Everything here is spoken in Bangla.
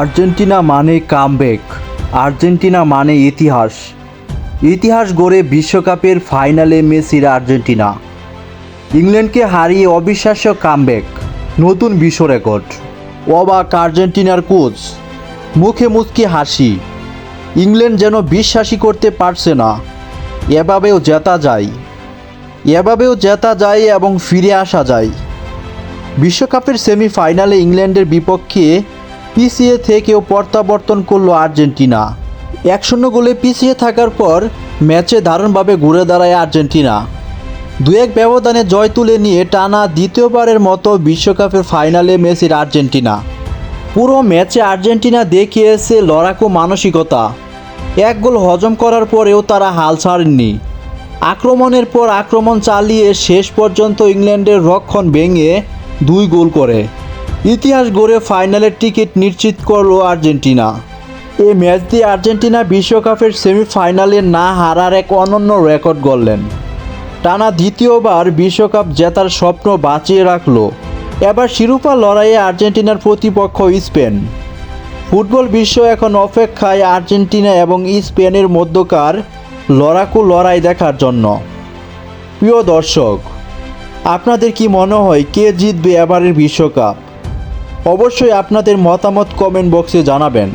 আর্জেন্টিনা মানে কামব্যাক, আর্জেন্টিনা মানে ইতিহাস। ইতিহাস গড়ে বিশ্বকাপের ফাইনালে মেসির আর্জেন্টিনা ইংল্যান্ডকে হারিয়ে অবিশ্বাস্য কামব্যাক, নতুন বিশ্ব রেকর্ড। অবাক আর্জেন্টিনার কোচ, মুখে মুচকি হাসি। ইংল্যান্ড যেন বিশ্বাসই করতে পারছে না এভাবেও জেতা যায় এবং ফিরে আসা যায়। বিশ্বকাপের সেমিফাইনালে ইংল্যান্ডের বিপক্ষে পিছিয়ে থেকেও প্রত্যাবর্তন করল আর্জেন্টিনা। 1-0 গোলে পিছিয়ে থাকার পর ম্যাচে দারুণভাবে ঘুরে দাঁড়ায় আর্জেন্টিনা। 2-1 ব্যবধানে জয় তুলে নিয়ে টানা দ্বিতীয়বারের মতো বিশ্বকাপের ফাইনালে মেসির আর্জেন্টিনা। পুরো ম্যাচে আর্জেন্টিনা দেখিয়েছে লড়াকু মানসিকতা। 1 গোল হজম করার পরেও তারা হাল ছাড়েননি। আক্রমণের পর আক্রমণ চালিয়ে শেষ পর্যন্ত ইংল্যান্ডের রক্ষণ ভেঙে 2 গোল করে ইতিহাস গড়ে ফাইনালের টিকিট নিশ্চিত করল আর্জেন্টিনা। এই ম্যাচ দিয়ে আর্জেন্টিনা বিশ্বকাপের সেমিফাইনালে না হারার এক অনন্য রেকর্ড গড়লেন। টানা দ্বিতীয়বার বিশ্বকাপ জেতার স্বপ্ন বাঁচিয়ে রাখল। এবার শিরোপা লড়াইয়ে আর্জেন্টিনার প্রতিপক্ষ স্পেন। ফুটবল বিশ্ব এখন অপেক্ষায় আর্জেন্টিনা এবং স্পেনের মধ্যকার লড়াকু লড়াই দেখার জন্য। প্রিয় দর্শক, আপনাদের কি মনে হয় কে জিতবে এবারের বিশ্বকাপ? অবশ্যই আপনাদের মতামত কমেন্ট বক্সে জানাবেন।